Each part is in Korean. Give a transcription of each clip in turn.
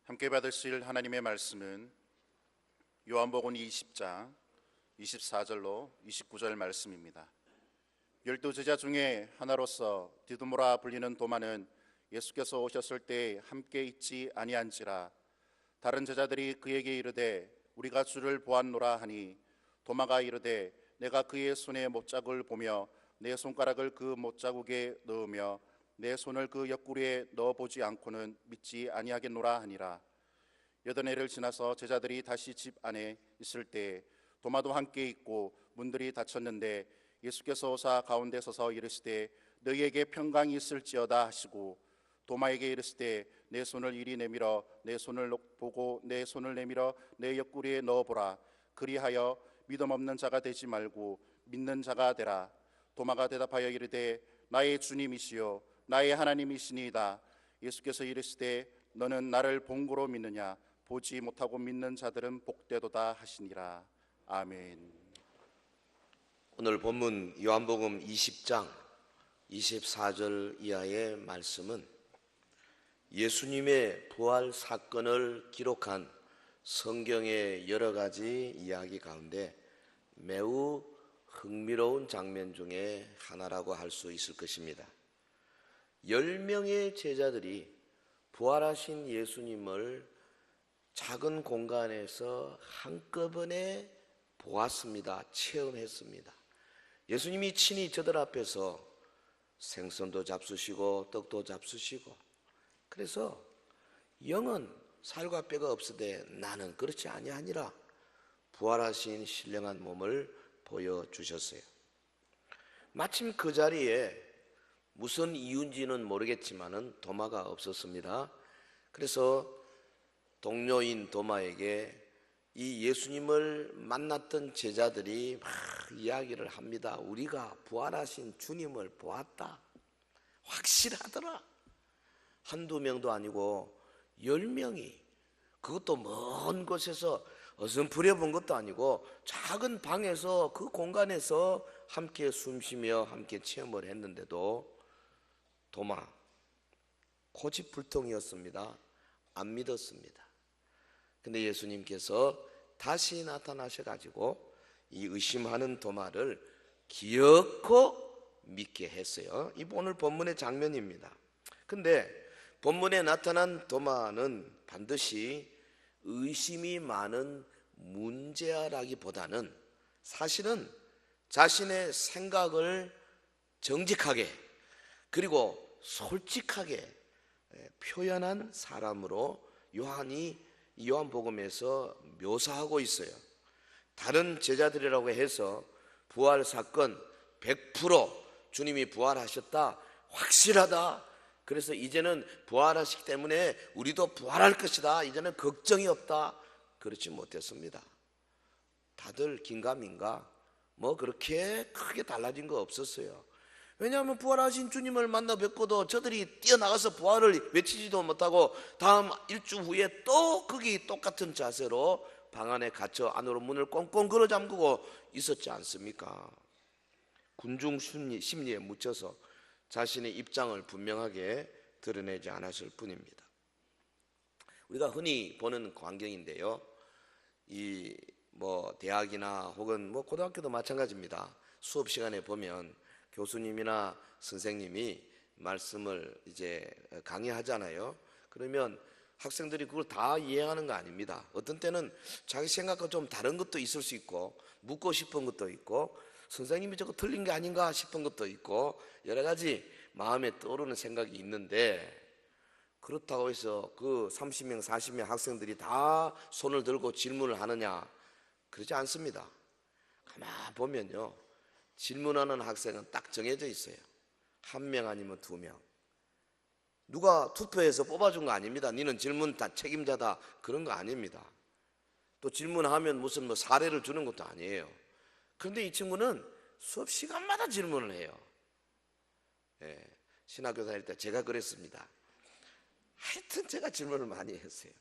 함께 받으실 하나님의 말씀은 요한복음 20장 24절로 29절 말씀입니다. 12제자 중에 하나로서 디두모라 불리는 도마는 예수께서 오셨을 때 함께 있지 아니한지라. 다른 제자들이 그에게 이르되 우리가 주를 보았노라 하니 도마가 이르되 내가 그의 손에 못자국을 보며 내 손가락을 그 못자국에 넣으며 내 손을 그 옆구리에 넣어보지 않고는 믿지 아니하겠노라 하니라. 8해를 지나서 제자들이 다시 집 안에 있을 때 도마도 함께 있고 문들이 닫혔는데 예수께서 오사 가운데 서서 이르시되 너희에게 평강이 있을지어다 하시고 도마에게 이르시되 내 손을 이리 내밀어 내 손을 보고 내 손을 내밀어 내 옆구리에 넣어보라. 그리하여 믿음 없는 자가 되지 말고 믿는 자가 되라. 도마가 대답하여 이르되 나의 주님이시요 나의 하나님이시니이다. 예수께서 이르시되 너는 나를 본고로 믿느냐? 보지 못하고 믿는 자들은 복되도다 하시니라. 아멘. 오늘 본문 요한복음 20장 24절 이하의 말씀은 예수님의 부활 사건을 기록한 성경의 여러 가지 이야기 가운데 매우 흥미로운 장면 중에 하나라고 할 수 있을 것입니다. 10명의 제자들이 부활하신 예수님을 작은 공간에서 한꺼번에 보았습니다. 체험했습니다. 예수님이 친히 저들 앞에서 생선도 잡수시고 떡도 잡수시고, 그래서 영은 살과 뼈가 없으되 나는 그렇지 아니하니라 부활하신 신령한 몸을 보여주셨어요. 마침 그 자리에 무슨 이유인지는 모르겠지만은 도마가 없었습니다. 그래서 동료인 도마에게 이 예수님을 만났던 제자들이 막 이야기를 합니다. 우리가 부활하신 주님을 보았다. 확실하더라. 한두 명도 아니고 10명이, 그것도 먼 곳에서 어슴푸려 본 것도 아니고 작은 방에서 그 공간에서 함께 숨쉬며 함께 체험을 했는데도 도마 고집불통이었습니다. 안 믿었습니다. 근데 예수님께서 다시 나타나셔가지고 이 의심하는 도마를 기어코 믿게 했어요. 이 오늘 본문의 장면입니다. 근데 본문에 나타난 도마는 반드시 의심이 많은 문제아라기보다는 사실은 자신의 생각을 정직하게 그리고 솔직하게 표현한 사람으로 요한이 요한복음에서 묘사하고 있어요. 다른 제자들이라고 해서 부활 사건 100% 주님이 부활하셨다, 확실하다, 그래서 이제는 부활하시기 때문에 우리도 부활할 것이다, 이제는 걱정이 없다, 그렇지 못했습니다. 다들 긴가민가 뭐 그렇게 크게 달라진 거 없었어요. 왜냐하면 부활하신 주님을 만나 뵙고도 저들이 뛰어나가서 부활을 외치지도 못하고 다음 일주 후에 또 거기 똑같은 자세로 방 안에 갇혀 안으로 문을 꽁꽁 걸어 잠그고 있었지 않습니까? 군중 심리에 묻혀서 자신의 입장을 분명하게 드러내지 않았을 뿐입니다. 우리가 흔히 보는 광경인데요, 이 대학이나 혹은 고등학교도 마찬가지입니다. 수업 시간에 보면 교수님이나 선생님이 말씀을 이제 강의하잖아요. 그러면 학생들이 그걸 다 이해하는 거 아닙니다. 어떤 때는 자기 생각과 좀 다른 것도 있을 수 있고, 묻고 싶은 것도 있고, 선생님이 저거 틀린 게 아닌가 싶은 것도 있고, 여러 가지 마음에 떠오르는 생각이 있는데, 그렇다고 해서 그 30명 40명 학생들이 다 손을 들고 질문을 하느냐, 그러지 않습니다. 가만 보면요, 질문하는 학생은 딱 정해져 있어요. 1명 아니면 2명. 누가 투표해서 뽑아준 거 아닙니다. 니는 질문 다 책임자다, 그런 거 아닙니다. 또 질문하면 무슨 사례를 주는 것도 아니에요. 그런데 이 친구는 수업 시간마다 질문을 해요. 신학교 다닐 때 제가 그랬습니다. 하여튼 제가 질문을 많이 했어요.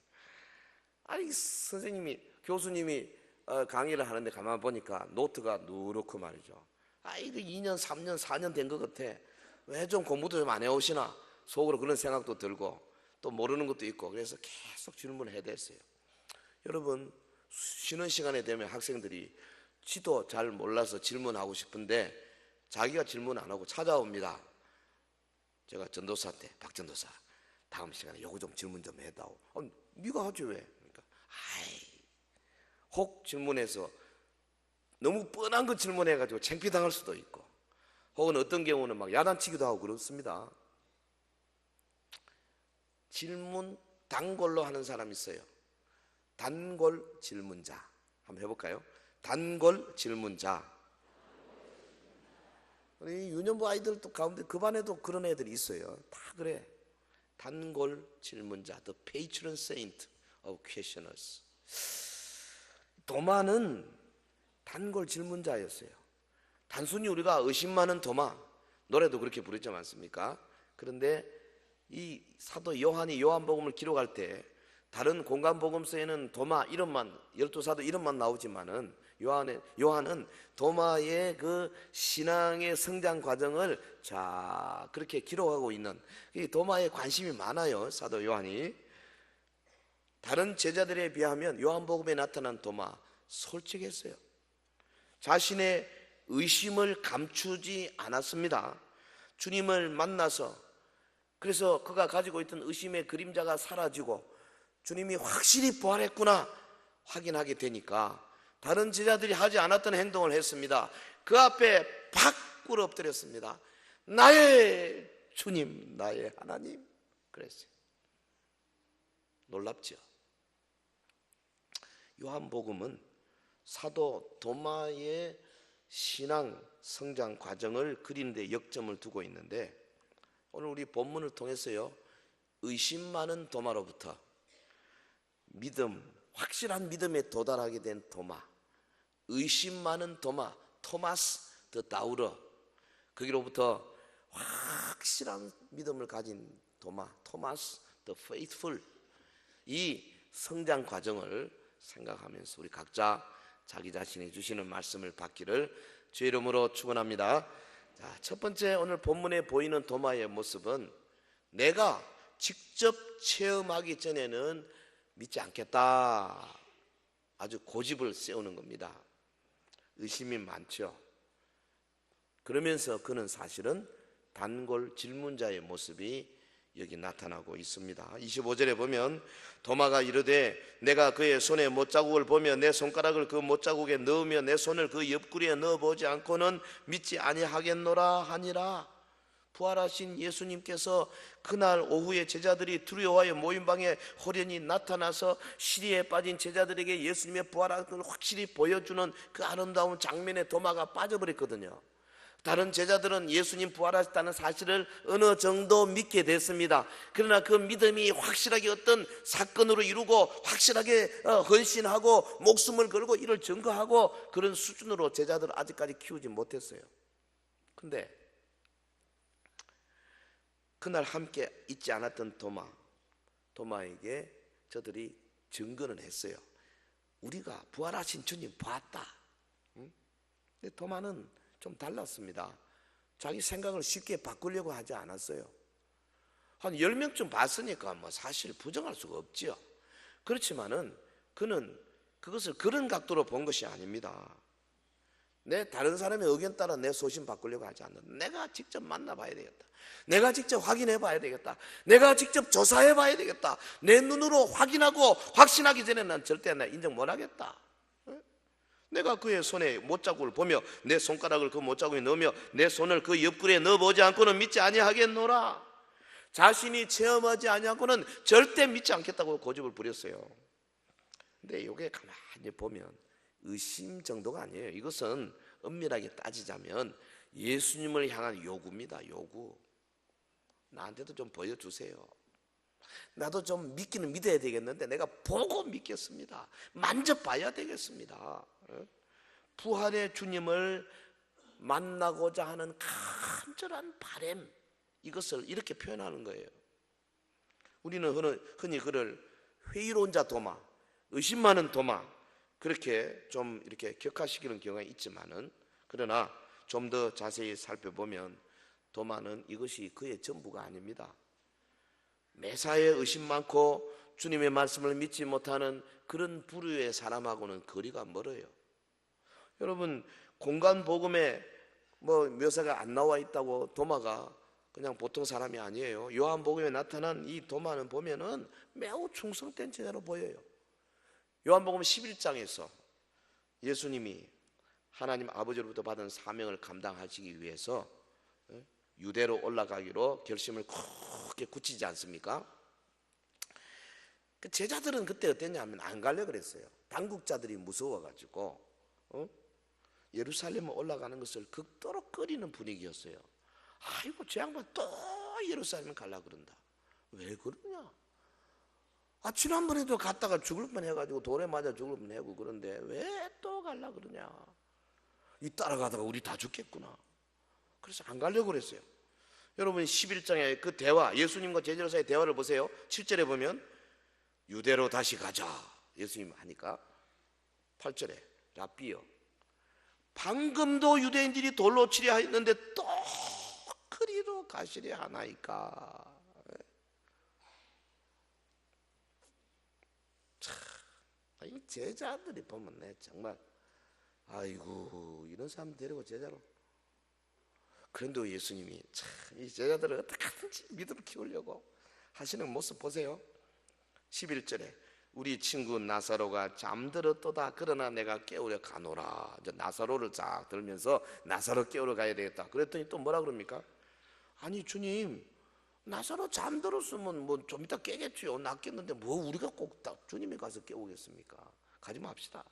아니 선생님이, 교수님이 강의를 하는데 가만 보니까 노트가 누렇고 말이죠. 이거 2년 3년 4년 된 것 같아. 왜 좀 공부도 좀 안 해오시나 속으로 그런 생각도 들고, 또 모르는 것도 있고 그래서 계속 질문을 해야 됐어요. 여러분 쉬는 시간에 되면 학생들이 지도 잘 몰라서 질문하고 싶은데 자기가 질문 안 하고 찾아옵니다. 제가 전도사 때 박전도사 다음 시간에 요거 좀 질문 좀 해다오. 네가 하지 왜? 그러니까 혹 질문해서 너무 뻔한 거 질문해가지고 창피당할 수도 있고 혹은 어떤 경우는 막 야단치기도 하고 그렇습니다. 질문 단골로 하는 사람이 있어요. 단골 질문자. 한번 해볼까요? 단골 질문자. 우리 유년부 아이들도 가운데 그 반에도 그런 애들이 있어요. 다 그래. 단골 질문자. The patron saint of questioners. 도마는 단골 질문자였어요. 단순히 우리가 의심 많은 도마, 노래도 그렇게 부르지 않습니까? 그런데 이 사도 요한이 요한복음을 기록할 때 다른 공간복음서에는 도마 이름만, 12사도 이름만 나오지만은 요한은 도마의 그 신앙의 성장 과정을 자 그렇게 기록하고 있는 이 도마에 관심이 많아요. 사도 요한이. 다른 제자들에 비하면 요한복음에 나타난 도마 솔직했어요. 자신의 의심을 감추지 않았습니다. 주님을 만나서 그래서 그가 가지고 있던 의심의 그림자가 사라지고 주님이 확실히 부활했구나 확인하게 되니까 다른 제자들이 하지 않았던 행동을 했습니다. 그 앞에 팍 꿇어 엎드렸습니다. 나의 주님, 나의 하나님. 그랬어요. 놀랍죠? 요한복음은 사도 도마의 신앙 성장 과정을 그리는데 역점을 두고 있는데 오늘 우리 본문을 통해서요 의심 많은 도마로부터 믿음, 확실한 믿음에 도달하게 된 도마, 의심 많은 도마, 토마스 더 다우러, 거기로부터 확실한 믿음을 가진 도마, 토마스 더 페이스풀, 이 성장 과정을 생각하면서 우리 각자 자기 자신이 주시는 말씀을 받기를 주의 이름으로 축원합니다. 자, 첫 번째 오늘 본문에 보이는 도마의 모습은 내가 직접 체험하기 전에는 믿지 않겠다. 아주 고집을 세우는 겁니다. 의심이 많죠. 그러면서 그는 사실은 단골 질문자의 모습이 여기 나타나고 있습니다. 25절에 보면 도마가 이르되 내가 그의 손에 못자국을 보며 내 손가락을 그 못자국에 넣으며 내 손을 그 옆구리에 넣어보지 않고는 믿지 아니하겠노라 하니라. 부활하신 예수님께서 그날 오후에 제자들이 두려워하여 모임방에 호련히 나타나서 시리에 빠진 제자들에게 예수님의 부활한 걸 확실히 보여주는 그 아름다운 장면에 도마가 빠져버렸거든요. 다른 제자들은 예수님 부활하셨다는 사실을 어느 정도 믿게 됐습니다. 그러나 그 믿음이 확실하게 어떤 사건으로 이루고 확실하게 헌신하고 목숨을 걸고 이를 증거하고 그런 수준으로 제자들을 아직까지 키우지 못했어요. 근데 그날 함께 있지 않았던 도마에게 저들이 증거는 했어요. 우리가 부활하신 주님 봤다. 근데 도마는 좀 달랐습니다. 자기 생각을 쉽게 바꾸려고 하지 않았어요. 한 10명쯤 봤으니까 뭐 사실 부정할 수가 없죠. 그렇지만은 그는 그것을 그런 각도로 본 것이 아닙니다. 내 다른 사람의 의견 따라 내 소신 바꾸려고 하지 않는다. 내가 직접 만나봐야 되겠다. 내가 직접 확인해 봐야 되겠다. 내가 직접 조사해 봐야 되겠다. 내 눈으로 확인하고 확신하기 전에 난 절대 나 인정 못 하겠다. 내가 그의 손에 못자국을 보며 내 손가락을 그 못자국에 넣으며 내 손을 그 옆구리에 넣어보지 않고는 믿지 아니하겠노라. 자신이 체험하지 아니하고는 절대 믿지 않겠다고 고집을 부렸어요. 근데 이게 가만히 보면 의심 정도가 아니에요. 이것은 엄밀하게 따지자면 예수님을 향한 요구입니다. 요구. 나한테도 좀 보여주세요. 나도 좀 믿기는 믿어야 되겠는데 내가 보고 믿겠습니다. 만져봐야 되겠습니다. 부활의 주님을 만나고자 하는 간절한 바람, 이것을 이렇게 표현하는 거예요. 우리는 흔히 그를 회의론자 도마, 의심 많은 도마 그렇게 좀 이렇게 격하시키는 경우가 있지만은 그러나 좀 더 자세히 살펴보면 도마는 이것이 그의 전부가 아닙니다. 매사에 의심 많고 주님의 말씀을 믿지 못하는 그런 부류의 사람하고는 거리가 멀어요. 여러분, 공간 복음에 묘사가 안 나와 있다고 도마가 그냥 보통 사람이 아니에요. 요한복음에 나타난 이 도마는 보면은 매우 충성된 제자로 보여요. 요한복음 11장에서 예수님이 하나님 아버지로부터 받은 사명을 감당하시기 위해서 유대로 올라가기로 결심을 크게 굳히지 않습니까? 그 제자들은 그때 어땠냐면 안 가려 그랬어요. 당국자들이 무서워가지고 예루살렘에 올라가는 것을 극도로 꺼리는 분위기였어요. 아이고, 저 양반 또 예루살렘 가려고 그런다. 왜 그러냐? 지난번에도 갔다가 죽을 뻔해가지고 돌에 맞아 죽을 뻔하고 그런데 왜 또 가려고 그러냐? 이 따라가다가 우리 다 죽겠구나. 그래서 안 가려고 그랬어요. 여러분, 11장의 그 대화, 예수님과 제자들 사이의 대화를 보세요. 7절에 보면 유대로 다시 가자 예수님 하니까 8절에 라삐여, 방금도 유대인들이 돌로 치려 했는데 또 그리로 가시려 하나이까. 이 제자들이 보면 내 정말 아이고, 이런 사람 데리고 제자로. 그런데 예수님이 참 이 제자들을 어떻게 하든지 믿음을 키우려고 하시는 모습 보세요. 11절에 우리 친구 나사로가 잠들었도다. 그러나 내가 깨우려 가노라. 이제 나사로를 쫙 들면서 나사로 깨우러 가야 되겠다. 그랬더니 또 뭐라 그럽니까? 아니 주님, 나사로 잠들었으면 좀 이따 깨겠지요. 낫겠는데 우리가 꼭 주님이 가서 깨우겠습니까? 가지 맙시다.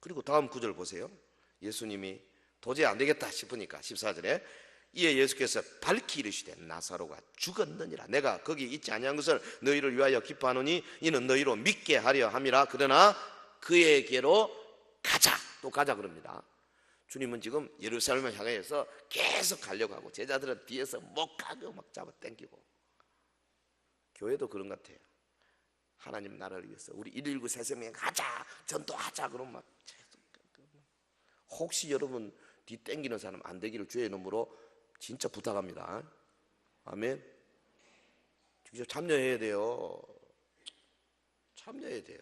그리고 다음 구절 보세요. 예수님이 도저히 안 되겠다 싶으니까 14절에 이에 예수께서 밝히 이르시되 나사로가 죽었느니라. 내가 거기 있지 아니한 것을 너희를 위하여 기뻐하노니 이는 너희로 믿게 하려 함이라. 그러나 그에게로 가자. 또 가자 그럽니다. 주님은 지금 예루살렘을 향해서 계속 가려고 하고 제자들은 뒤에서 못 가고 막 잡아 당기고. 교회도 그런 것 같아요. 하나님 나라를 위해서 우리 119 새생명 가자, 전도하자 그러면 막 혹시 여러분 뒤 땡기는 사람 안 되기를 주의 이름으로 진짜 부탁합니다. 아멘. 직접 참여해야 돼요. 참여해야 돼요.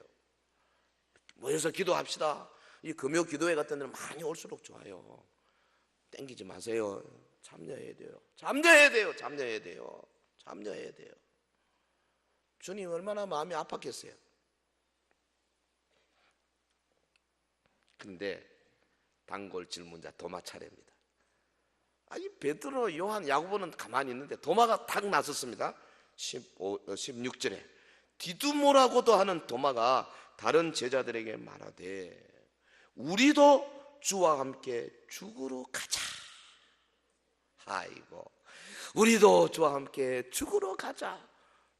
모여서 기도합시다. 이 금요 기도회 같은 데는 많이 올수록 좋아요. 땡기지 마세요. 참여해야 돼요. 참여해야 돼요. 참여해야 돼요. 참여해야 돼요. 주님 얼마나 마음이 아팠겠어요. 근데 단골 질문자 도마 차례입니다. 아니 베드로, 요한, 야고보는 가만히 있는데 도마가 탁 나섰습니다. 16절에 디두모라고도 하는 도마가 다른 제자들에게 말하되 우리도 주와 함께 죽으러 가자. 아이고, 우리도 주와 함께 죽으러 가자.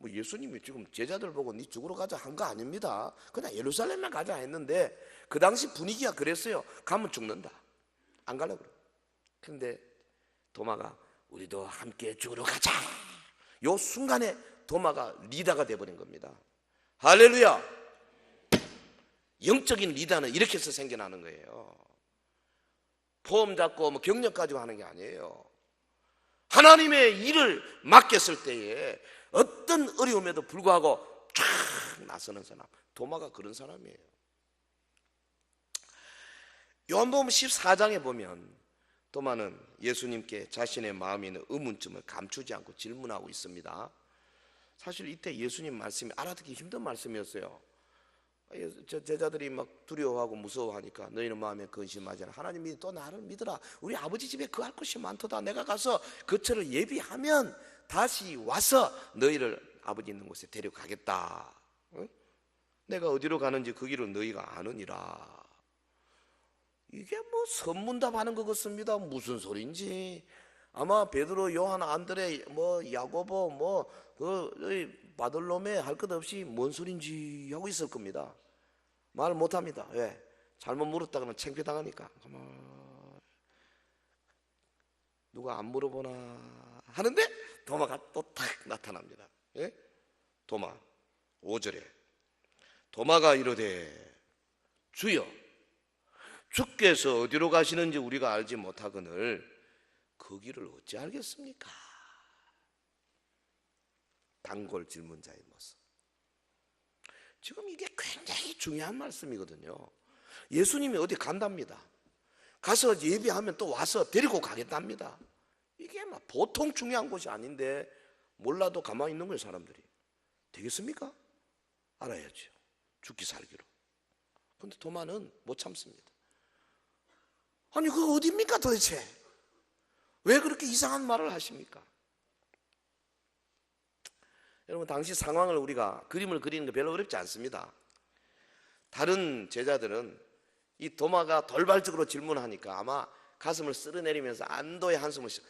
예수님이 지금 제자들 보고 니 죽으러 가자 한 거 아닙니다. 그냥 예루살렘만 가자 했는데 그 당시 분위기가 그랬어요. 가면 죽는다. 안 가려고 그래. 그런데 도마가 우리도 함께 죽으러 가자. 요 순간에 도마가 리더가 돼버린 겁니다. 할렐루야. 영적인 리더는 이렇게 해서 생겨나는 거예요. 포럼 잡고 경력 가지고 하는 게 아니에요. 하나님의 일을 맡겼을 때에 어떤 어려움에도 불구하고 쫙 나서는 사람, 도마가 그런 사람이에요. 요한복음 14장에 보면 도마는 예수님께 자신의 마음에 있는 의문점을 감추지 않고 질문하고 있습니다. 사실 이때 예수님 말씀이 알아듣기 힘든 말씀이었어요. 제자들이 막 두려워하고 무서워하니까 너희는 마음에 근심하지 않아. 하나님이 또 나를 믿으라. 우리 아버지 집에 거할 곳이 많도다. 내가 가서 거처를 예비하면 다시 와서 너희를 아버지 있는 곳에 데려가겠다. 응? 내가 어디로 가는지 그 길을 너희가 아느니라. 이게 선문답 하는 것 같습니다. 무슨 소린지. 아마 베드로, 요한, 안드레, 야고보, 바돌로메 할 것 없이 뭔 소린지 하고 있을 겁니다. 말 못합니다. 왜? 잘못 물었다 그러면 창피당하니까. 누가 안 물어보나 하는데 도마가 또 탁 나타납니다. 예? 도마 5절에 도마가 이르되 주여, 주께서 어디로 가시는지 우리가 알지 못하거늘 그 길을 어찌 알겠습니까? 단골 질문자의 모습. 지금 이게 굉장히 중요한 말씀이거든요. 예수님이 어디 간답니다. 가서 예배하면 또 와서 데리고 가겠답니다. 이게 막 보통 중요한 곳이 아닌데 몰라도 가만히 있는 거예요, 사람들이. 되겠습니까? 알아야죠. 죽기 살기로. 그런데 도마는 못 참습니다. 아니, 그거 어디입니까 도대체? 왜 그렇게 이상한 말을 하십니까? 여러분, 당시 상황을 우리가 그림을 그리는 게 별로 어렵지 않습니다. 다른 제자들은 이 도마가 돌발적으로 질문하니까 아마 가슴을 쓸어내리면서 안도의 한숨을 쉬어.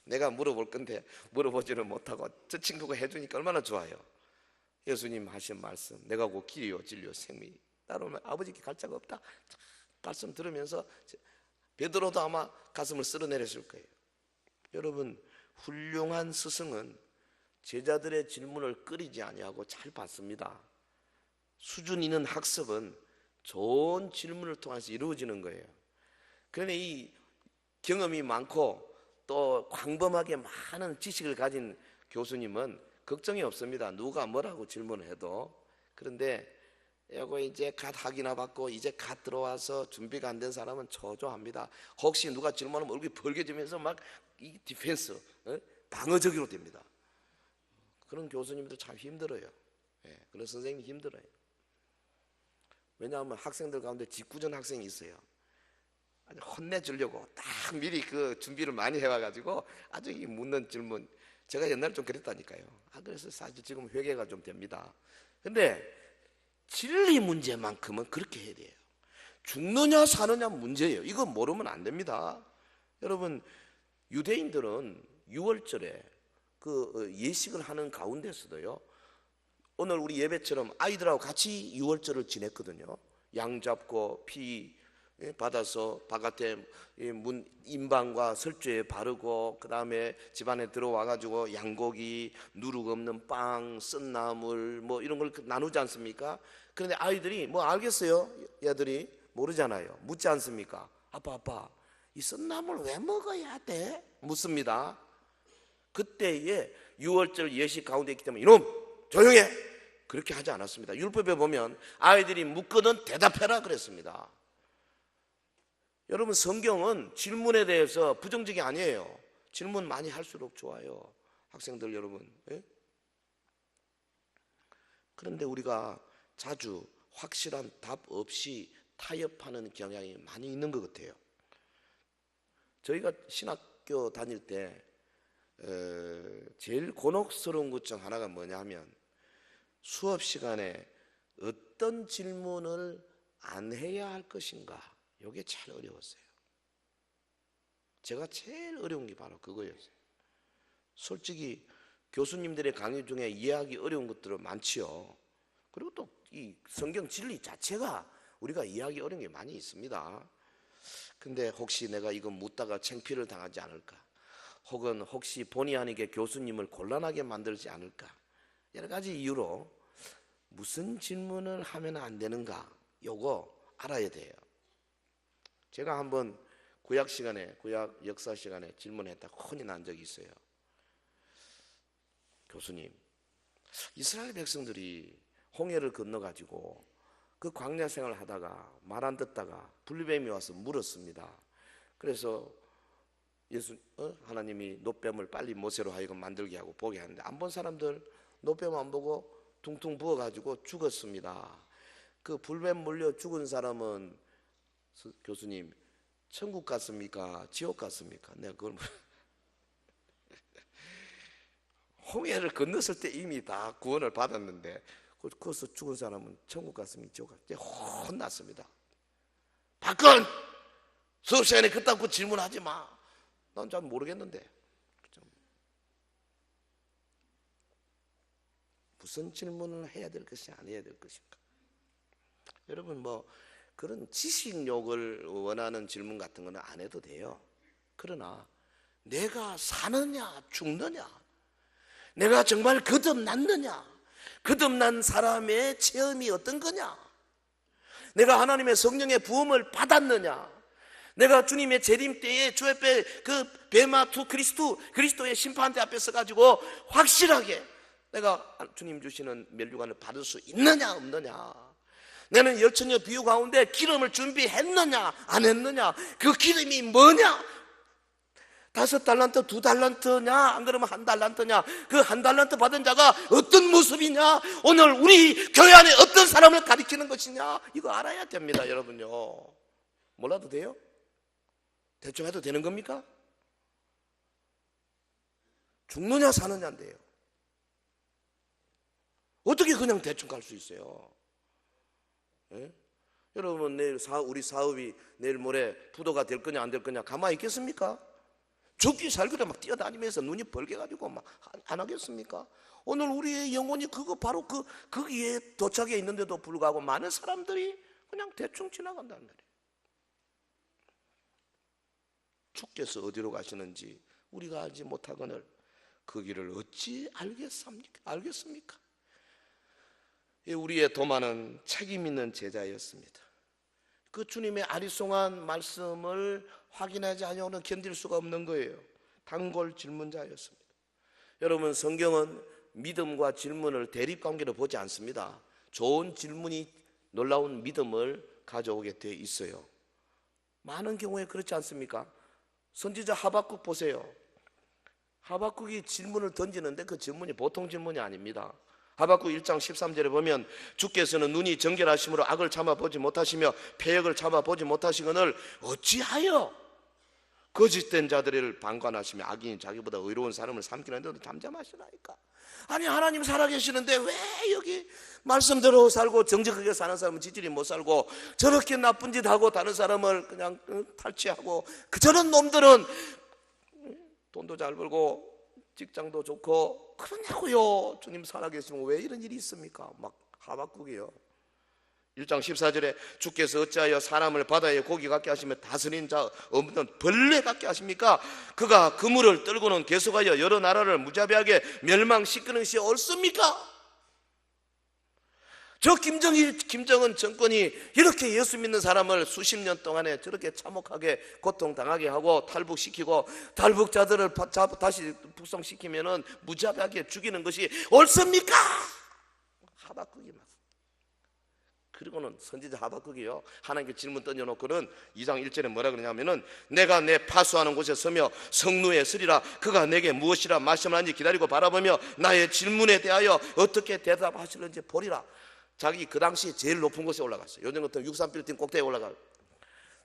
내가 물어볼 건데 물어보지를 못하고 저 친구가 해주니까 얼마나 좋아요. 예수님 하신 말씀, 내가 곧 길이요 진리요 생명이 따로 아버지께 갈 자가 없다 말씀 들으면서 베드로도 아마 가슴을 쓸어내렸을 거예요. 여러분, 훌륭한 스승은 제자들의 질문을 꺼리지 아니하고 잘 받습니다. 수준 있는 학습은 좋은 질문을 통해서 이루어지는 거예요. 그런데 이 경험이 많고 또 광범하게 많은 지식을 가진 교수님은 걱정이 없습니다. 누가 뭐라고 질문을 해도. 그런데 이거 이제 갓 학위나 받고 이제 갓 들어와서 준비가 안 된 사람은 초조합니다. 혹시 누가 질문하면 얼굴이 벌개지면서 막 이 디펜스, 방어적으로 됩니다. 그런 교수님들 참 힘들어요. 그런 선생님이 힘들어요. 왜냐하면 학생들 가운데 직구전 학생이 있어요. 아주 혼내주려고 딱 미리 그 준비를 많이 해와가지고 아주 이 묻는 질문, 제가 옛날에 좀 그랬다니까요. 그래서 사실 지금 회개가 좀 됩니다. 근데 진리 문제만큼은 그렇게 해야 돼요. 죽느냐 사느냐 문제예요. 이거 모르면 안 됩니다. 여러분, 유대인들은 6월절에 그 예식을 하는 가운데서도요, 오늘 우리 예배처럼 아이들하고 같이 6월절을 지냈거든요. 양 잡고 피 받아서 바깥에 문 인방과 설주에 바르고, 그 다음에 집안에 들어와가지고 양고기, 누룩 없는 빵, 쓴나물 뭐 이런 걸 나누지 않습니까? 그런데 아이들이 뭐 알겠어요? 얘들이 모르잖아요. 묻지 않습니까? 아빠 이 쓴나물 왜 먹어야 돼? 묻습니다. 그때에 6월절 예식 가운데 있기 때문에 이놈 조용해! 그렇게 하지 않았습니다. 율법에 보면 아이들이 묻거든 대답해라 그랬습니다. 여러분, 성경은 질문에 대해서 부정적이 아니에요. 질문 많이 할수록 좋아요. 학생들 여러분. 그런데 우리가 자주 확실한 답 없이 타협하는 경향이 많이 있는 것 같아요. 저희가 신학교 다닐 때 제일 곤혹스러운 것 중 하나가 뭐냐 하면 수업 시간에 어떤 질문을 안 해야 할 것인가, 이게 제일 어려웠어요. 제가 제일 어려운 게 바로 그거였어요. 솔직히 교수님들의 강의 중에 이해하기 어려운 것들은 많지요. 그리고 또 이 성경 진리 자체가 우리가 이해하기 어려운 게 많이 있습니다. 근데 혹시 내가 이거 묻다가 창피를 당하지 않을까, 혹은 혹시 본의 아니게 교수님을 곤란하게 만들지 않을까, 여러 가지 이유로 무슨 질문을 하면 안 되는가, 요거 알아야 돼요. 제가 한번 구약 역사 시간에 질문했다가 혼이 난 적이 있어요. 교수님, 이스라엘 백성들이 홍해를 건너가지고 그 광야 생활을 하다가 말 안 듣다가 불뱀이 와서 물었습니다. 그래서 하나님이 놋뱀을 빨리 모세로 하여금 만들게 하고 보게 하는데, 안 본 사람들 놋뱀 안 보고 퉁퉁 부어가지고 죽었습니다. 그 불뱀 물려 죽은 사람은 교수님 천국 갔습니까? 지옥 갔습니까? 내가 그걸 홍해를 건넜을 때 이미 다 구원을 받았는데 거기서 죽은 사람은 천국 갔습니까? 지옥 갔습니까? 혼났습니다. 박근! 수업 시간에 그딴 거 질문하지 마. 난 잘 모르겠는데. 무슨 질문을 해야 될 것이 안 해야 될 것인가. 여러분, 뭐 그런 지식욕을 원하는 질문 같은 거는 안 해도 돼요. 그러나 내가 사느냐 죽느냐, 내가 정말 거듭났느냐, 거듭난 사람의 체험이 어떤 거냐, 내가 하나님의 성령의 부음을 받았느냐, 내가 주님의 재림 때에 주 앞에 그 베마 두 그리스도의 심판대 앞에 서가지고 확실하게 내가 주님 주시는 면류관을 받을 수 있느냐 없느냐, 내는 열처녀 비유 가운데 기름을 준비했느냐 안 했느냐, 그 기름이 뭐냐, 5달란트 2달란트냐 안 그러면 1달란트냐, 그 1달란트 받은 자가 어떤 모습이냐, 오늘 우리 교회 안에 어떤 사람을 가리키는 것이냐, 이거 알아야 됩니다. 여러분요, 몰라도 돼요? 대충 해도 되는 겁니까? 죽느냐 사느냐인데요. 어떻게 그냥 대충 갈 수 있어요? 예? 여러분, 내일 우리 사업이 내일 모레 부도가 될 거냐 안 될 거냐 가만히 있겠습니까? 죽기 살기로 막 뛰어다니면서 눈이 벌게가지고 막 안 하겠습니까? 오늘 우리의 영혼이 그거 바로 거기에 도착해 있는데도 불구하고 많은 사람들이 그냥 대충 지나간다는 말이에요. 주께서 어디로 가시는지 우리가 알지 못하거늘 그 길을 어찌 알겠습니까? 우리의 도마는 책임 있는 제자였습니다. 그 주님의 아리송한 말씀을 확인하지 않으면 견딜 수가 없는 거예요. 단골 질문자였습니다. 여러분, 성경은 믿음과 질문을 대립관계로 보지 않습니다. 좋은 질문이 놀라운 믿음을 가져오게 돼 있어요. 많은 경우에 그렇지 않습니까? 선지자 하박국 보세요. 하박국이 질문을 던지는데 그 질문이 보통 질문이 아닙니다. 하박국 1장 13절에 보면 주께서는 눈이 정결하심으로 악을 참아보지 못하시며 패역을 참아보지 못하시거늘 어찌하여 거짓된 자들을 방관하시며 악인이 자기보다 의로운 사람을 삼키는데도 잠잠하시나이까. 아니, 하나님 살아계시는데 왜 여기 말씀대로 살고 정직하게 사는 사람은 지질이 못 살고 저렇게 나쁜 짓 하고 다른 사람을 그냥 탈취하고 저런 놈들은 돈도 잘 벌고 직장도 좋고 그러냐고요. 주님 살아계시면 왜 이런 일이 있습니까? 막 하박국이요. 1장 14절에 주께서 어찌하여 사람을 바다에 고기 같게 하시며 다스린 자 없는 벌레 같게 하십니까? 그가 그물을 떨고는 계속하여 여러 나라를 무자비하게 멸망시키는 것이 옳습니까? 저 김정은 정권이 이렇게 예수 믿는 사람을 수십 년 동안에 저렇게 참혹하게 고통당하게 하고 탈북시키고 탈북자들을 다시 북송시키면은 무자비하게 죽이는 것이 옳습니까? 하박국이 막. 그리고는 선지자 하박국이요, 하나님께 질문 던져놓고는 2장 1절에 뭐라 그러냐면은 내가 내 파수하는 곳에 서며 성루에 서리라. 그가 내게 무엇이라 말씀하는지 기다리고 바라보며 나의 질문에 대하여 어떻게 대답하시는지 보리라. 자기 그 당시 제일 높은 곳에 올라갔어요. 요즘 같은 63빌딩 꼭대기에 올라가.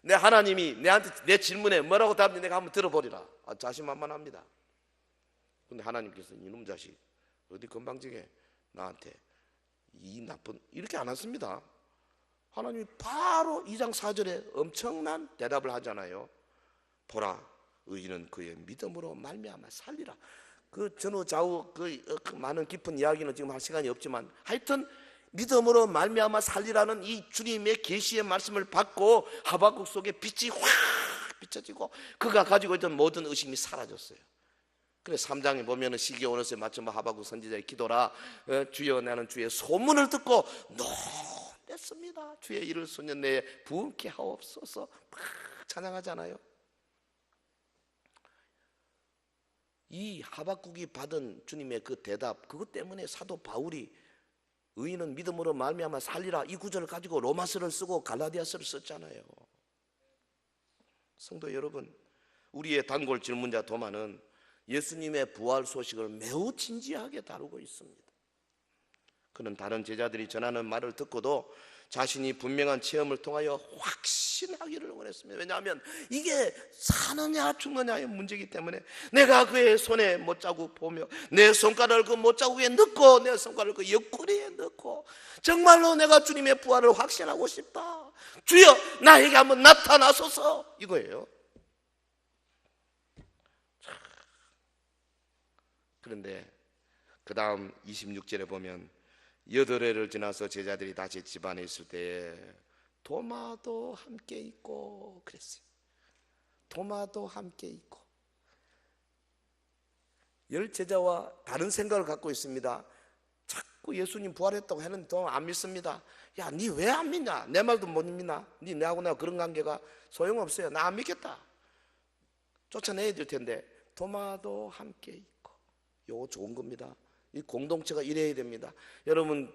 내 하나님이 내한테 내 질문에 뭐라고 답하는지 내가 한번 들어보리라. 자신만만합니다. 근데 하나님께서 이놈 자식 어디 건방지게 나한테 이 나쁜 이렇게 안 하십니다. 하나님이 바로 2장 4절에 엄청난 대답을 하잖아요. 보라, 의인은 그의 믿음으로 말미암아 살리라. 그 전후 좌우 그 많은 깊은 이야기는 지금 할 시간이 없지만 하여튼 믿음으로 말미암아 살리라는 이 주님의 계시의 말씀을 받고 하박국 속에 빛이 확 비춰지고 그가 가지고 있던 모든 의심이 사라졌어요. 그래 3장에 보면은 시기 오늘에 맞춰 하박국 선지자의 기도라. 주여 나는 주의 소문을 듣고 놀랐습니다. 주의 일을 수년 내에 부흥케 하옵소서. 막 찬양하잖아요. 이 하박국이 받은 주님의 그 대답, 그것 때문에 사도 바울이 의인은 믿음으로 말미암아 살리라 이 구절을 가지고 로마서를 쓰고 갈라디아서를 썼잖아요. 성도 여러분, 우리의 단골 질문자 도마는 예수님의 부활 소식을 매우 진지하게 다루고 있습니다. 그는 다른 제자들이 전하는 말을 듣고도 자신이 분명한 체험을 통하여 확신하기를 원했습니다. 왜냐하면 이게 사느냐 죽느냐의 문제이기 때문에 내가 그의 손에 못자국 보며 내 손가락을 그 못자국에 넣고 내 손가락을 그 옆구리에 넣고 정말로 내가 주님의 부활을 확신하고 싶다. 주여 나에게 한번 나타나소서, 이거예요. 그런데 그 다음 26절에 보면 8회를 지나서 제자들이 다시 집안에 있을 때에 도마도 함께 있고 그랬어요. 도마도 함께 있고. 10제자와 다른 생각을 갖고 있습니다. 자꾸 자꾸 예수님 부활했다고 하는데 또 안 믿습니다. 야, 니 왜 안 믿냐? 내 말도 못 믿나? 니 내하고 내가 그런 관계가 소용없어요. 나 안 믿겠다. 쫓아내야 될 텐데 도마도 함께 있고. 요거 좋은 겁니다. 이 공동체가 이래야 됩니다. 여러분,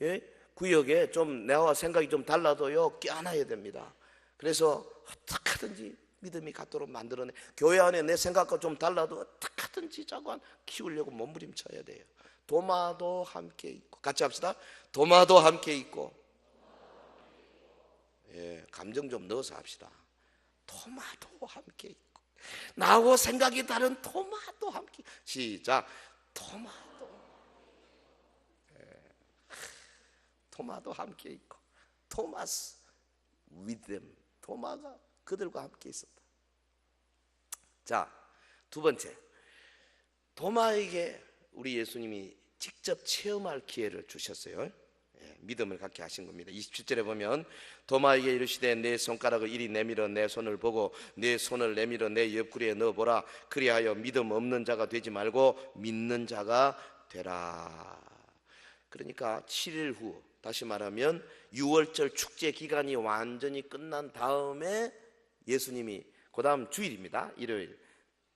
예? 구역에 좀 내와 생각이 좀 달라도요 껴안아야 됩니다. 그래서 어떻게든지 믿음이 갖도록 만들어내. 교회 안에 내 생각과 좀 달라도 어떻게든지 자꾸 키우려고 몸부림쳐야 돼요. 도마도 함께 있고. 같이 합시다. 도마도 함께 있고. 예, 감정 좀 넣어서 합시다. 도마도 함께 있고. 나하고 생각이 다른 도마도 함께. 시작. 도마도. 예. 도마도 함께 있고. 토마스 with them. 도마가 그들과 함께 있었다. 자, 두 번째, 도마에게 우리 예수님이 직접 체험할 기회를 주셨어요. 예, 믿음을 갖게 하신 겁니다. 27절에 보면 도마에게 이르시되 내 손가락을 이리 내밀어 내 손을 보고 내 손을 내밀어 내 옆구리에 넣어보라. 그리하여 믿음 없는 자가 되지 말고 믿는 자가 되라. 그러니까 7일 후, 다시 말하면 6월절 축제 기간이 완전히 끝난 다음에 예수님이 그 다음 주일입니다. 일요일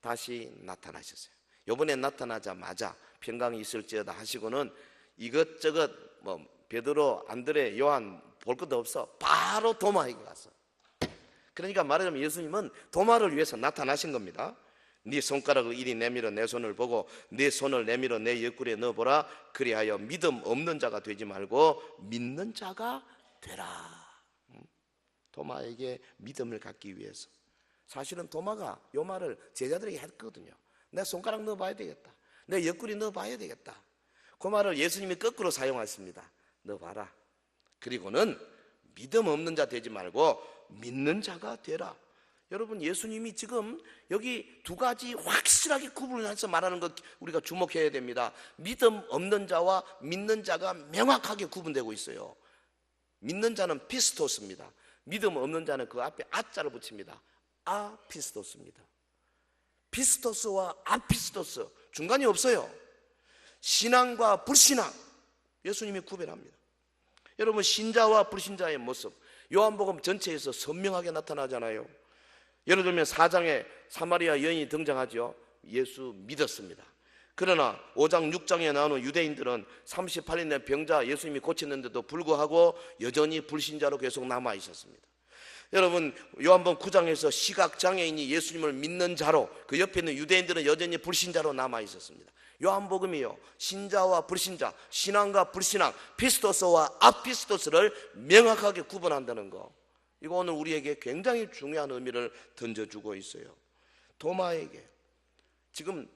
다시 나타나셨어요. 이번에 나타나자마자 평강이 있을지어다 하시고는 이것저것 뭐 베드로, 안드레, 요한 볼 것도 없어 바로 도마에게 갔어. 그러니까 말하자면 예수님은 도마를 위해서 나타나신 겁니다. 네 손가락을 이리 내밀어 내 손을 보고 네 손을 내밀어 내 옆구리에 넣어보라. 그리하여 믿음 없는 자가 되지 말고 믿는 자가 되라. 도마에게 믿음을 갖기 위해서. 사실은 도마가 이 말을 제자들에게 했거든요. 내 손가락 넣어봐야 되겠다. 내 옆구리 넣어봐야 되겠다. 그 말을 예수님이 거꾸로 사용했습니다. 넣어봐라. 그리고는 믿음 없는 자 되지 말고 믿는 자가 되라. 여러분, 예수님이 지금 여기 두 가지 확실하게 구분해서 말하는 것 우리가 주목해야 됩니다. 믿음 없는 자와 믿는 자가 명확하게 구분되고 있어요. 믿는 자는 피스토스입니다. 믿음 없는 자는 그 앞에 아자를 붙입니다. 아피스토스입니다. 피스토스와 아피스토스 중간이 없어요. 신앙과 불신앙 예수님이 구별합니다. 여러분, 신자와 불신자의 모습 요한복음 전체에서 선명하게 나타나잖아요. 예를 들면 4장에 사마리아 여인이 등장하죠. 예수 믿었습니다. 그러나 5장 6장에 나오는 유대인들은 38년의 병자 예수님이 고쳤는데도 불구하고 여전히 불신자로 계속 남아 있었습니다. 여러분, 요한복음 9장에서 시각장애인이 예수님을 믿는 자로, 그 옆에 있는 유대인들은 여전히 불신자로 남아 있었습니다. 요한복음이요, 신자와 불신자, 신앙과 불신앙, 피스토스와 아피스토스를 명확하게 구분한다는 거, 이거 오늘 우리에게 굉장히 중요한 의미를 던져주고 있어요. 도마에게 지금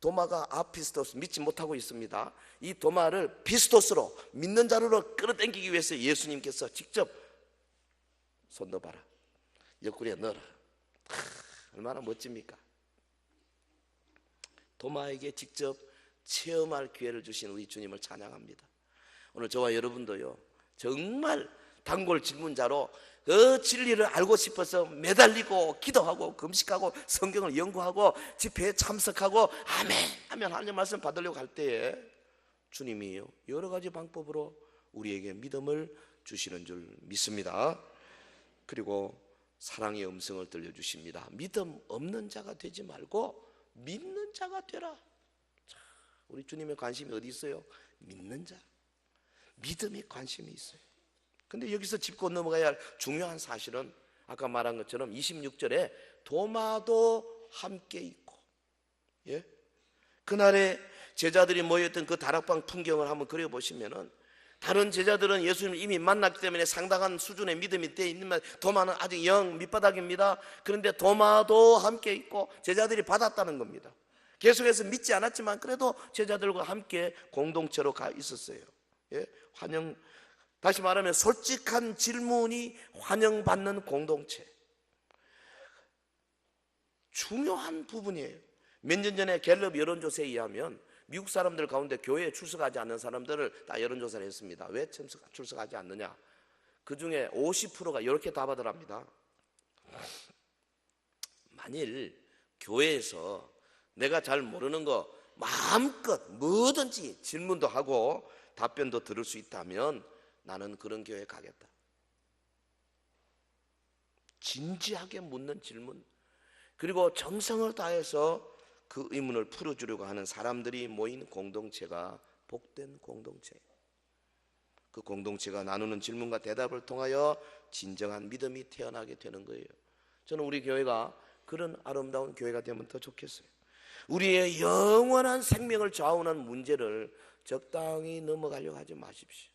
도마가 아피스토스 믿지 못하고 있습니다. 이 도마를 피스토스로 믿는 자로 끌어당기기 위해서 예수님께서 직접 손 넣어봐라. 옆구리에 넣어라. 얼마나 멋집니까? 도마에게 직접 체험할 기회를 주신 우리 주님을 찬양합니다. 오늘 저와 여러분도요, 정말 단골 질문자로 그 진리를 알고 싶어서 매달리고 기도하고 금식하고 성경을 연구하고 집회에 참석하고 아멘 하면 하나님 말씀 받으려고 할 때에 주님이 여러 가지 방법으로 우리에게 믿음을 주시는 줄 믿습니다. 그리고 사랑의 음성을 들려주십니다. 믿음 없는 자가 되지 말고 믿는 자가 되라. 우리 주님의 관심이 어디 있어요? 믿는 자, 믿음에 관심이 있어요. 근데 여기서 짚고 넘어가야 할 중요한 사실은 아까 말한 것처럼 26절에 도마도 함께 있고, 예? 그날에 제자들이 모였던 그 다락방 풍경을 한번 그려보시면은 다른 제자들은 예수님을 이미 만났기 때문에 상당한 수준의 믿음이 되어 있지만 도마는 아직 영 밑바닥입니다. 그런데 도마도 함께 있고 제자들이 받았다는 겁니다. 계속해서 믿지 않았지만 그래도 제자들과 함께 공동체로 가 있었어요. 예? 다시 말하면 솔직한 질문이 환영받는 공동체, 중요한 부분이에요. 몇 년 전에 갤럽 여론조사에 의하면 미국 사람들 가운데 교회에 출석하지 않는 사람들을 다 여론조사를 했습니다. 왜 출석하지 않느냐? 그 중에 50%가 이렇게 답하더랍니다. 만일 교회에서 내가 잘 모르는 거 마음껏 뭐든지 질문도 하고 답변도 들을 수 있다면 나는 그런 교회 가겠다. 진지하게 묻는 질문, 그리고 정성을 다해서 그 의문을 풀어주려고 하는 사람들이 모인 공동체가 복된 공동체. 그 공동체가 나누는 질문과 대답을 통하여 진정한 믿음이 태어나게 되는 거예요. 저는 우리 교회가 그런 아름다운 교회가 되면 더 좋겠어요. 우리의 영원한 생명을 좌우하는 문제를 적당히 넘어가려고 하지 마십시오.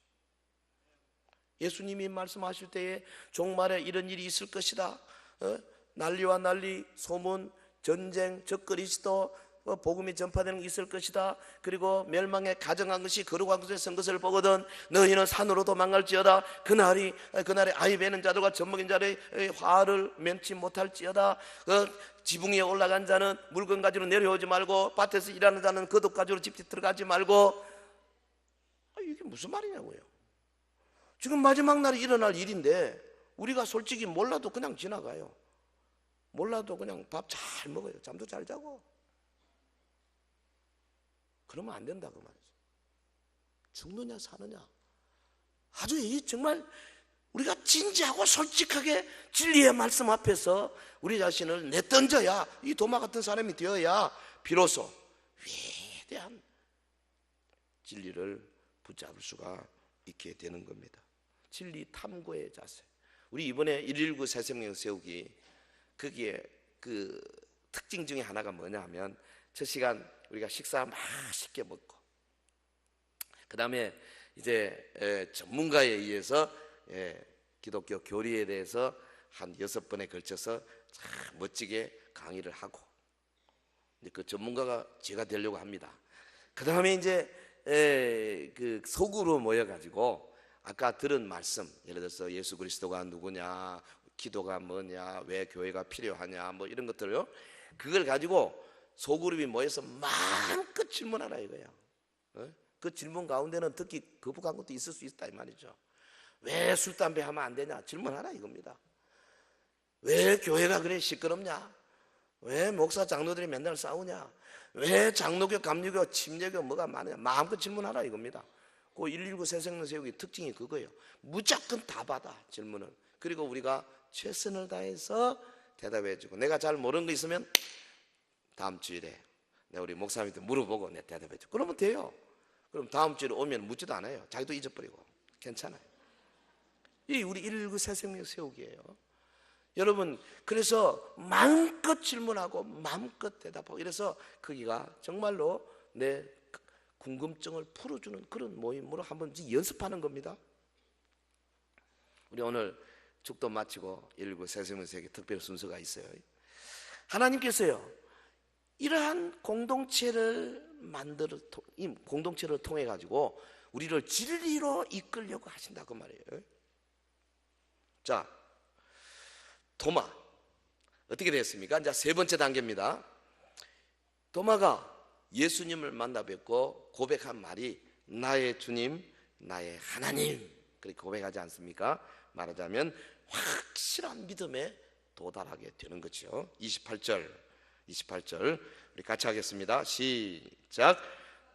예수님이 말씀하실 때에 종말에 이런 일이 있을 것이다, 난리와 난리, 소문, 전쟁, 적그리스도, 복음이 전파되는 게 있을 것이다, 그리고 멸망에 가정한 것이 거룩한 것에 선 것을 보거든 너희는 산으로 도망갈지어다. 그날에 아이 베는 자들과 젖먹인 자의 화를 면치 못할지어다. 지붕 위에 올라간 자는 물건 가지로 내려오지 말고, 밭에서 일하는 자는 겉옷 가지로 집에 들어가지 말고. 이게 무슨 말이냐고요. 지금 마지막 날에 일어날 일인데 우리가 솔직히 몰라도 그냥 지나가요. 몰라도 그냥 밥 잘 먹어요. 잠도 잘 자고. 그러면 안 된다 그 말이죠. 죽느냐 사느냐, 아주 이 정말 우리가 진지하고 솔직하게 진리의 말씀 앞에서 우리 자신을 내던져야, 이 도마 같은 사람이 되어야 비로소 위대한 진리를 붙잡을 수가 있게 되는 겁니다. 진리 탐구의 자세. 우리 이번에 119 새생명 세우기, 거기에 그 특징 중에 하나가 뭐냐 하면, 첫 시간 우리가 식사 맛있게 먹고, 그 다음에 이제 전문가에 의해서 기독교 교리에 대해서 한 6번에 걸쳐서 참 멋지게 강의를 하고, 그 전문가가 제가 되려고 합니다. 그 다음에 이제 그 소그룹으로 모여가지고 아까 들은 말씀, 예를 들어서 예수 그리스도가 누구냐, 기도가 뭐냐, 왜 교회가 필요하냐, 뭐 이런 것들요, 그걸 가지고 소그룹이 모여서 마음껏 질문하라 이거야. 그 질문 가운데는 듣기 거북한 것도 있을 수 있다 이 말이죠. 왜 술, 담배 하면 안 되냐, 질문하라 이겁니다. 왜 교회가 그래 시끄럽냐, 왜 목사 장로들이 맨날 싸우냐, 왜 장로교, 감리교, 침례교 뭐가 많으냐, 마음껏 질문하라 이겁니다. 그 119 새생명 세우기 특징이 그거예요. 무조건 다 받아 질문을. 그리고 우리가 최선을 다해서 대답해주고, 내가 잘 모르는 거 있으면 다음 주일에 내가 우리 목사님한테 물어보고 내가 대답해줘. 그러면 돼요. 그럼 다음 주에 오면 묻지도 않아요. 자기도 잊어버리고 괜찮아요. 이 우리 119 새생명 세우기예요. 여러분, 그래서 마음껏 질문하고 마음껏 대답하고, 이래서 거기가 정말로 내 궁금증을 풀어주는 그런 모임으로 한번 연습하는 겁니다. 우리 오늘 축도 마치고 119 새생명 세우기 특별 순서가 있어요. 하나님께서요, 이러한 공동체를 공동체를 통해 가지고 우리를 진리로 이끌려고 하신다 그 말이에요. 자, 도마 어떻게 됐습니까? 이제 세 번째 단계입니다. 도마가 예수님을 만나 뵙고 고백한 말이 나의 주님, 나의 하나님, 그렇게 고백하지 않습니까? 말하자면 확실한 믿음에 도달하게 되는 거죠. 28절 우리 같이 하겠습니다. 시작.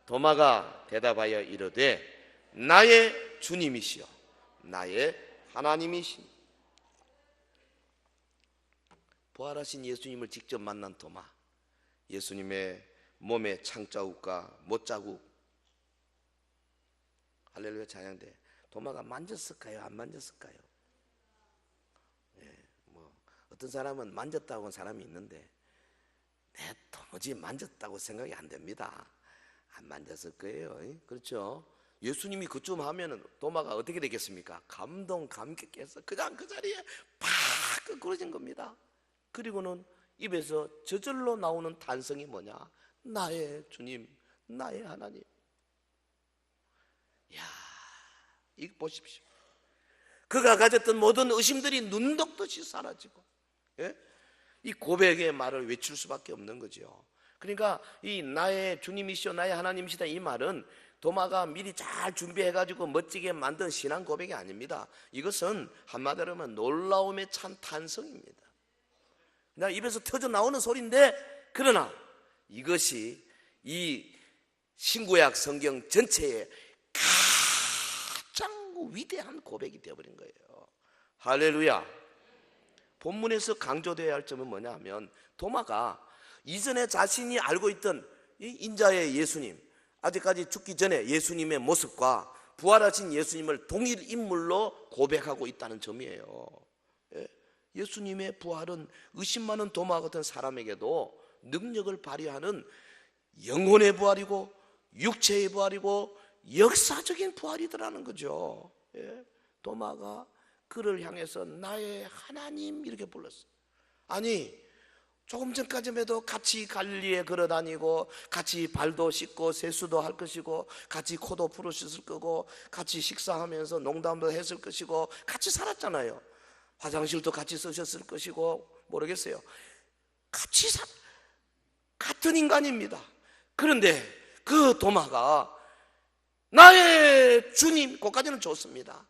도마가 대답하여 이르되 나의 주님이시여 나의 하나님이시니. 부활하신 예수님을 직접 만난 도마, 예수님의 몸의 창자국과 못자국, 할렐루야 찬양대. 도마가 만졌을까요, 안 만졌을까요? 뭐 어떤 사람은 만졌다고 한 사람이 있는데 내 도무지 만졌다고 생각이 안 됩니다. 안 만졌을 거예요. 그렇죠? 예수님이 그쯤 하면은 도마가 어떻게 되겠습니까? 감동, 감격해서 그냥 그 자리에 팍 끄그러진 겁니다. 그리고는 입에서 저절로 나오는 탄성이 뭐냐? 나의 주님, 나의 하나님. 야, 이거 보십시오. 그가 가졌던 모든 의심들이 눈독듯이 사라지고, 이 고백의 말을 외칠 수밖에 없는 거죠. 그러니까 이 나의 주님이시오 나의 하나님이시다, 이 말은 도마가 미리 잘 준비해가지고 멋지게 만든 신앙 고백이 아닙니다. 이것은 한마디로 하면 놀라움에 찬 탄성입니다. 그냥 입에서 터져 나오는 소리인데, 그러나 이것이 이 신구약 성경 전체에 너무 위대한 고백이 되어버린 거예요. 할렐루야. 본문에서 강조되어야 할 점은 뭐냐 하면 도마가 이전에 자신이 알고 있던 이 인자의 예수님, 아직까지 죽기 전에 예수님의 모습과 부활하신 예수님을 동일 인물로 고백하고 있다는 점이에요. 예수님의 부활은 의심 많은 도마 같은 사람에게도 능력을 발휘하는 영혼의 부활이고 육체의 부활이고 역사적인 부활이더라는 거죠. 도마가 그를 향해서 나의 하나님 이렇게 불렀어요. 아니 조금 전까지만 해도 같이 갈릴리에 걸어다니고 같이 발도 씻고 세수도 할 것이고 같이 코도 풀으셨을 거고 같이 식사하면서 농담도 했을 것이고 같이 살았잖아요. 화장실도 같이 쓰셨을 것이고 모르겠어요. 같은 인간입니다. 그런데 그 도마가 나의 주님, 그까지는 좋습니다.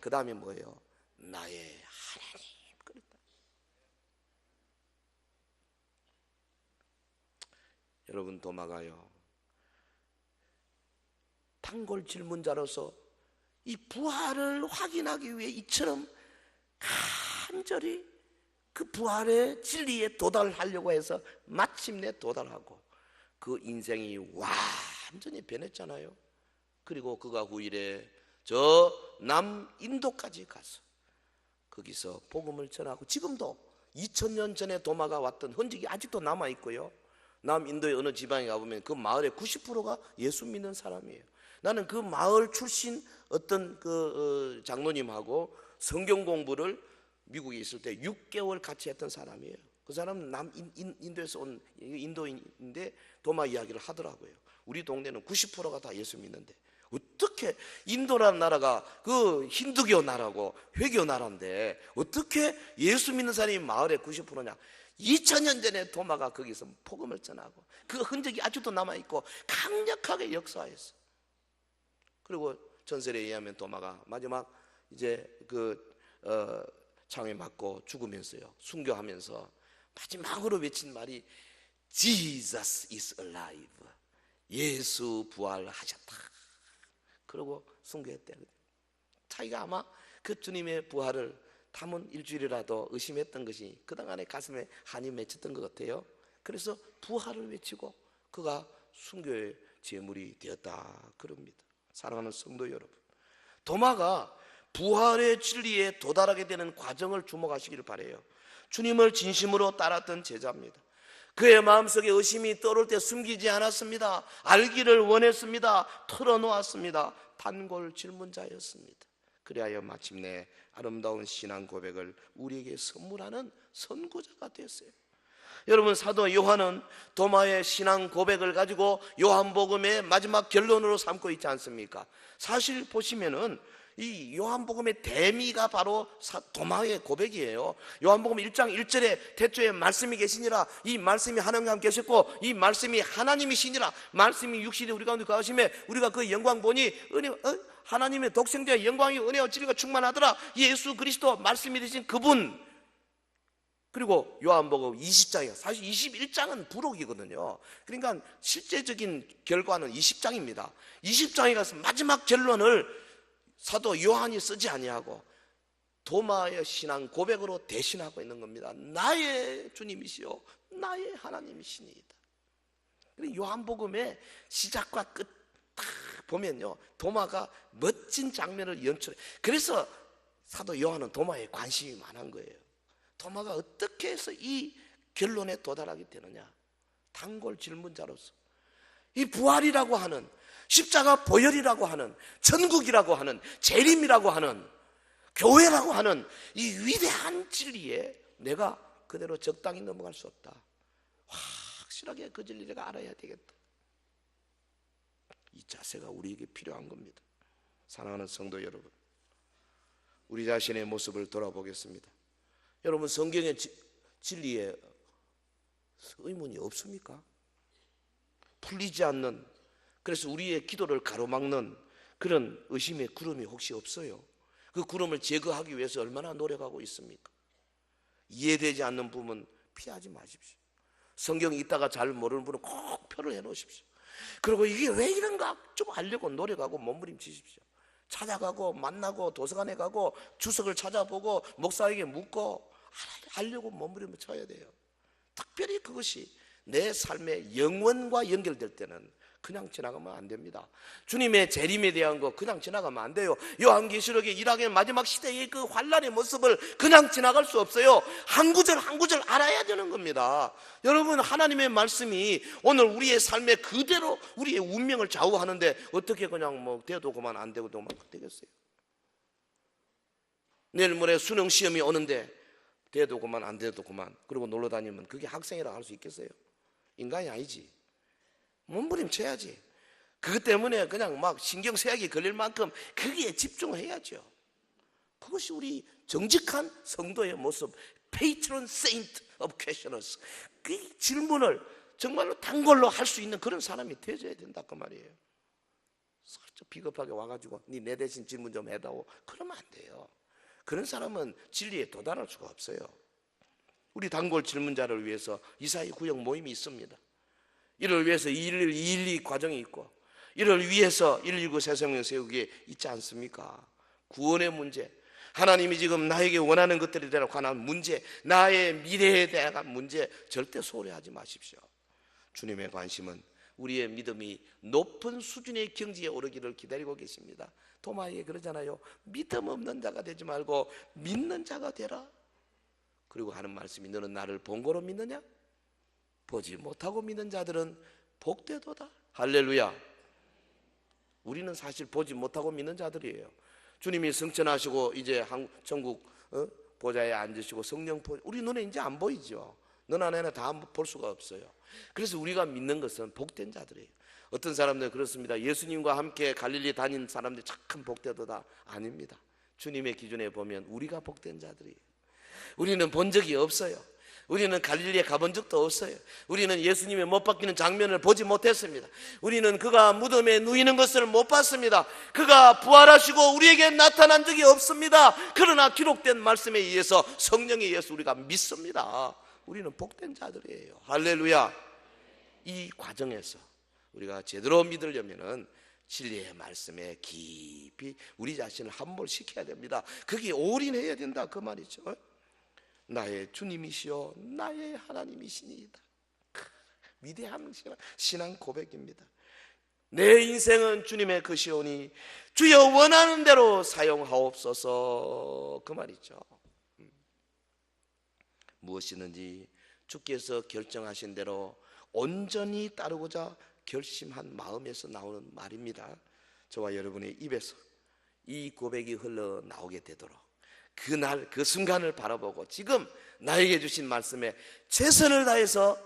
그 다음에 뭐예요? 나의 하나님. 그랬다. 여러분, 도마가요 단골 질문자로서 이 부활을 확인하기 위해 이처럼 간절히 그 부활의 진리에 도달하려고 해서 마침내 도달하고 그 인생이 완전히 변했잖아요. 그리고 그가 후일에 저 남인도까지 가서 거기서 복음을 전하고 지금도 2000년 전에 도마가 왔던 흔적이 아직도 남아있고요. 남인도의 어느 지방에 가보면 그 마을의 90%가 예수 믿는 사람이에요. 나는 그 마을 출신 어떤 그 장로님하고 성경 공부를 미국에 있을 때 6개월 같이 했던 사람이에요. 그 사람은 인도에서 온 인도인인데 도마 이야기를 하더라고요. 우리 동네는 90%가 다 예수 믿는데 어떻게 인도라는 나라가 그 힌두교 나라고 회교 나라인데 어떻게 예수 믿는 사람이 마을의 90%냐? 2000년 전에 도마가 거기서 복음을 전하고 그 흔적이 아직도 남아있고 강력하게 역사했어. 그리고 전설에 의하면 도마가 마지막 이제 창에 맞고 죽으면서요 순교하면서 마지막으로 외친 말이 Jesus is alive. 예수 부활하셨다. 그러고 순교했대. 자기가 아마 그 주님의 부활을 담은 일주일이라도 의심했던 것이 그동안에 가슴에 한이 맺혔던 것 같아요. 그래서 부활을 외치고 그가 순교의 제물이 되었다 그럽니다. 사랑하는 성도 여러분, 도마가 부활의 진리에 도달하게 되는 과정을 주목하시기를 바라요. 주님을 진심으로 따랐던 제자입니다. 그의 마음속에 의심이 떠오를 때 숨기지 않았습니다. 알기를 원했습니다. 털어놓았습니다. 단골 질문자였습니다. 그리하여 마침내 아름다운 신앙 고백을 우리에게 선물하는 선구자가 됐어요. 여러분, 사도 요한은 도마의 신앙 고백을 가지고 요한복음의 마지막 결론으로 삼고 있지 않습니까? 사실 보시면은 이 요한복음의 대미가 바로 도마의 고백이에요. 요한복음 1장 1절에 태초에 말씀이 계시니라. 이 말씀이 하나님과 함께 계셨고 이 말씀이 하나님이시니라. 말씀이 육신이 우리 가운데 거하심에 우리가 그 영광 보니 하나님의 독생자의 영광이 은혜와 진리가 충만하더라. 예수 그리스도 말씀이 되신 그분. 그리고 요한복음 20장이에요. 사실 21장은 부록이거든요. 그러니까 실제적인 결과는 20장입니다. 20장에 가서 마지막 결론을 사도 요한이 쓰지 아니하고 도마의 신앙 고백으로 대신하고 있는 겁니다. 나의 주님이시요 나의 하나님이시니이다. 요한복음의 시작과 끝 딱 보면요 도마가 멋진 장면을 연출해. 그래서 사도 요한은 도마에 관심이 많은 거예요. 도마가 어떻게 해서 이 결론에 도달하게 되느냐? 단골 질문자로서 이 부활이라고 하는, 십자가 보혈이라고 하는, 천국이라고 하는, 재림이라고 하는, 교회라고 하는 이 위대한 진리에 내가 그대로 적당히 넘어갈 수 없다. 확실하게 그 진리를 알아야 되겠다. 이 자세가 우리에게 필요한 겁니다. 사랑하는 성도 여러분, 우리 자신의 모습을 돌아보겠습니다. 여러분, 성경의 진리에 의문이 없습니까? 풀리지 않는, 그래서 우리의 기도를 가로막는 그런 의심의 구름이 혹시 없어요? 그 구름을 제거하기 위해서 얼마나 노력하고 있습니까? 이해되지 않는 부분 피하지 마십시오. 성경 읽다가 잘 모르는 분은 꼭 표를 해놓으십시오. 그리고 이게 왜 이런가 좀 알려고 노력하고 몸부림치십시오. 찾아가고 만나고 도서관에 가고 주석을 찾아보고 목사에게 묻고 알려고 몸부림쳐야 돼요. 특별히 그것이 내 삶의 영원과 연결될 때는 그냥 지나가면 안 됩니다. 주님의 재림에 대한 거 그냥 지나가면 안 돼요. 요한계시록의 일학의 마지막 시대의 그 환란의 모습을 그냥 지나갈 수 없어요. 한 구절 한 구절 알아야 되는 겁니다. 여러분, 하나님의 말씀이 오늘 우리의 삶에 그대로 우리의 운명을 좌우하는데 어떻게 그냥 뭐 돼도 그만 안 되고도 그만 되겠어요? 내일 모레 수능 시험이 오는데 돼도 그만 안 돼도 그만 그러고 놀러 다니면 그게 학생이라 할 수 있겠어요? 인간이 아니지. 몸부림쳐야지. 그것 때문에 그냥 막 신경쇠약이 걸릴 만큼 거기에 집중해야죠. 그것이 우리 정직한 성도의 모습, Patron Saint of Questioners. 그 질문을 정말로 단골로 할 수 있는 그런 사람이 되어야 된다 그 말이에요. 살짝 비겁하게 와가지고 내 대신 질문 좀 해다오 그러면 안 돼요. 그런 사람은 진리에 도달할 수가 없어요. 우리 단골 질문자를 위해서 이사야 구역 모임이 있습니다. 이를 위해서 212 과정이 있고, 이를 위해서 119 새생명 세우기에 있지 않습니까? 구원의 문제, 하나님이 지금 나에게 원하는 것들에 대한 관한 문제, 나의 미래에 대한 문제 절대 소홀히하지 마십시오. 주님의 관심은 우리의 믿음이 높은 수준의 경지에 오르기를 기다리고 계십니다. 도마에게 그러잖아요. 믿음 없는 자가 되지 말고 믿는 자가 되라. 그리고 하는 말씀이 너는 나를 본거로 믿느냐? 보지 못하고 믿는 자들은 복되도다. 할렐루야. 우리는 사실 보지 못하고 믿는 자들이에요. 주님이 승천하시고 이제 천국 보좌에 앉으시고 성령 우리 눈에 이제 안 보이죠. 눈 안에는 다 볼 수가 없어요. 그래서 우리가 믿는 것은 복된 자들이에요. 어떤 사람들은 그렇습니다. 예수님과 함께 갈릴리 다닌 사람들이 참 복되도다. 아닙니다. 주님의 기준에 보면 우리가 복된 자들이에요. 우리는 본 적이 없어요. 우리는 갈릴리에 가본 적도 없어요. 우리는 예수님의 못 박히는 장면을 보지 못했습니다. 우리는 그가 무덤에 누이는 것을 못 봤습니다. 그가 부활하시고 우리에게 나타난 적이 없습니다. 그러나 기록된 말씀에 의해서 성령에 의해서 우리가 믿습니다. 우리는 복된 자들이에요. 할렐루야. 이 과정에서 우리가 제대로 믿으려면은 진리의 말씀에 깊이 우리 자신을 함몰시켜야 됩니다. 거기에 올인해야 된다 그 말이죠. 나의 주님이시여 나의 하나님이시니이다. 위대한 신앙 고백입니다. 내 인생은 주님의 것이오니 주여 원하는 대로 사용하옵소서 그 말이죠. 무엇이든지 주께서 결정하신 대로 온전히 따르고자 결심한 마음에서 나오는 말입니다. 저와 여러분의 입에서 이 고백이 흘러나오게 되도록 그날 그 순간을 바라보고 지금 나에게 주신 말씀에 최선을 다해서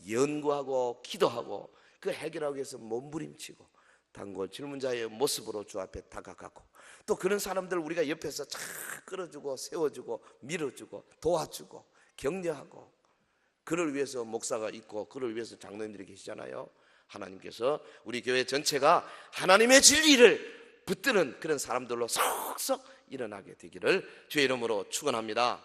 연구하고 기도하고 그 해결하기 위해서 몸부림치고 단골 질문자의 모습으로 주 앞에 다가가고 또 그런 사람들 우리가 옆에서 잘 끌어주고 세워주고 밀어주고 도와주고 격려하고 그를 위해서 목사가 있고 그를 위해서 장로님들이 계시잖아요. 하나님께서 우리 교회 전체가 하나님의 진리를 붙드는 그런 사람들로 속속 일어나게 되기를 주의 이름으로 축원합니다.